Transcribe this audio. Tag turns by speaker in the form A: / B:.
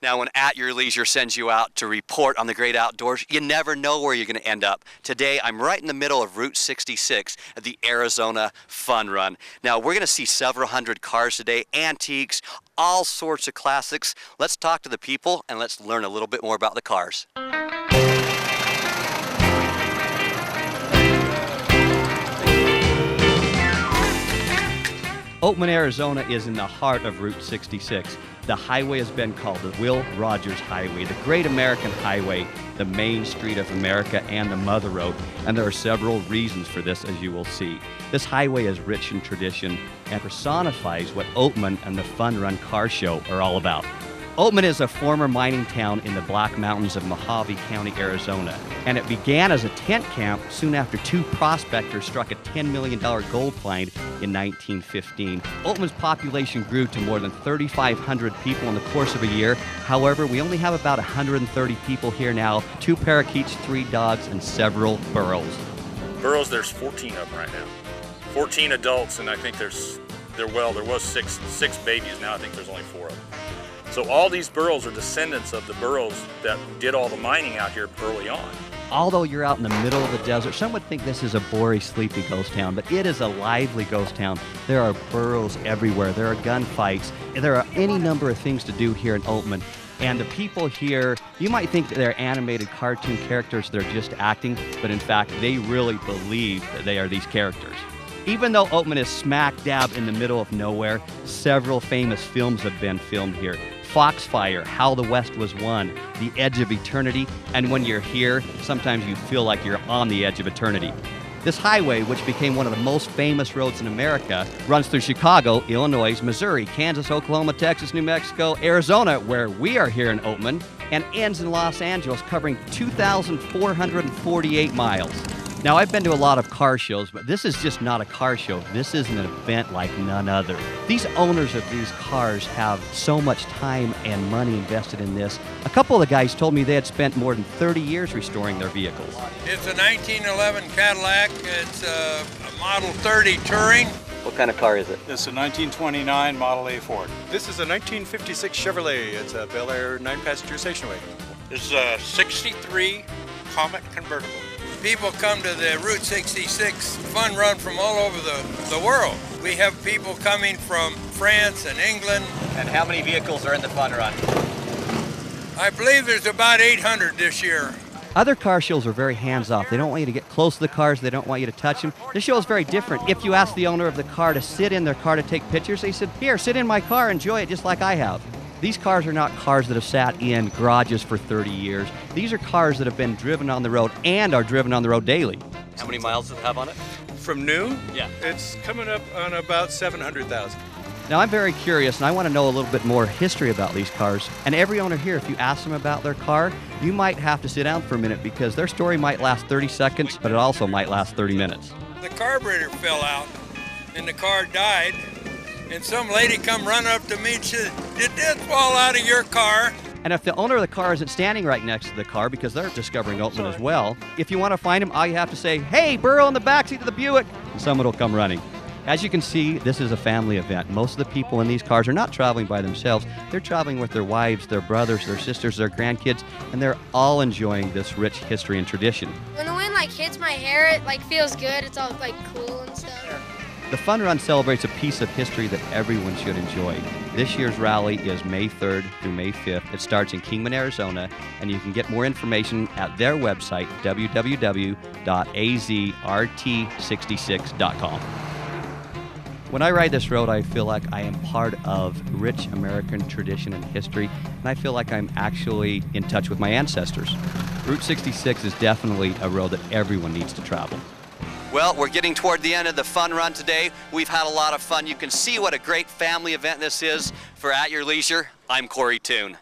A: Now, when At Your Leisure sends you out to report on the great outdoors, you never know where you're going to end up. Today, I'm right in the middle of Route 66 at the Arizona Fun Run. Now, we're going to see several hundred cars today, antiques, all sorts of classics. Let's talk to the people and let's learn a little bit more about the cars. Oatman, Arizona is in the heart of Route 66. The highway has been called the Will Rogers Highway, the Great American Highway, the Main Street of America, and the Mother Road. And there are several reasons for this, as you will see. This highway is rich in tradition and personifies what Oatman and the Fun Run Car Show are all about. Oatman is a former mining town in the Black Mountains of Mojave County, Arizona, and it began as a tent camp soon after two prospectors struck a $10 million gold find in 1915. Oatman's population grew to more than 3,500 people in the course of a year. However, we only have about 130 people here now, 2 parakeets, 3 dogs, and several burros.
B: Burros, there's 14 of them right now. 14 adults, and I think there was six babies. Now I think there's only 4 of them. So all these burros are descendants of the burros that did all the mining out here early on.
A: Although you're out in the middle of the desert, some would think this is a boring, sleepy ghost town, but it is a lively ghost town. There are burros everywhere. There are gunfights. There are any number of things to do here in Oatman. And the people here, you might think that they're animated cartoon characters that are just acting, but in fact, they really believe that they are these characters. Even though Oatman is smack dab in the middle of nowhere, several famous films have been filmed here. Foxfire, How the West Was Won, The Edge of Eternity, and when you're here, sometimes you feel like you're on the edge of eternity. This highway, which became one of the most famous roads in America, runs through Chicago, Illinois, Missouri, Kansas, Oklahoma, Texas, New Mexico, Arizona, where we are here in Oatman, and ends in Los Angeles, covering 2,448 miles. Now, I've been to a lot of car shows, but this is just not a car show. This is an event like none other. These owners of these cars have so much time and money invested in this. A couple of the guys told me they had spent more than 30 years restoring their vehicles.
C: It's a 1911 Cadillac. It's a Model 30 Touring.
A: What kind of car is it?
D: This is a 1929 Model A Ford. This is a 1956 Chevrolet. It's a Bel Air 9-passenger station wagon.
C: This is a 63 Comet convertible. People come to the Route 66 Fun Run from all over the world. We have people coming from France and England.
A: And how many vehicles are in the Fun Run?
C: I believe there's about 800 this year.
A: Other car shows are very hands-off. They don't want you to get close to the cars. They don't want you to touch them. This show is very different. If you ask the owner of the car to sit in their car to take pictures, they said, "Here, sit in my car, enjoy it just like I have." These cars are not cars that have sat in garages for 30 years. These are cars that have been driven on the road and are driven on the road daily. How many miles does it have on it?
D: From new?
A: Yeah.
D: It's coming up on about 700,000.
A: Now, I'm very curious, and I want to know a little bit more history about these cars. And every owner here, if you ask them about their car, you might have to sit down for a minute because their story might last 30 seconds, but it also might last 30 minutes.
C: The carburetor fell out and the car died. And some lady come running up to me and said, "Did this fall out of your car?"
A: And if the owner of the car isn't standing right next to the car, because they're discovering Oatman as well, if you want to find him, all you have to say, "Hey, burro in the backseat of the Buick," and someone will come running. As you can see, this is a family event. Most of the people in these cars are not traveling by themselves. They're traveling with their wives, their brothers, their sisters, their grandkids, and they're all enjoying this rich history and tradition.
E: When the wind hits my hair, it feels good. It's all cool and stuff.
A: The Fun Run celebrates a piece of history that everyone should enjoy. This year's rally is May 3rd through May 5th. It starts in Kingman, Arizona, and you can get more information at their website, www.azrt66.com. When I ride this road, I feel like I am part of rich American tradition and history, and I feel like I'm actually in touch with my ancestors. Route 66 is definitely a road that everyone needs to travel. Well, we're getting toward the end of the Fun Run today. We've had a lot of fun. You can see what a great family event this is. For At Your Leisure, I'm Corey Toon.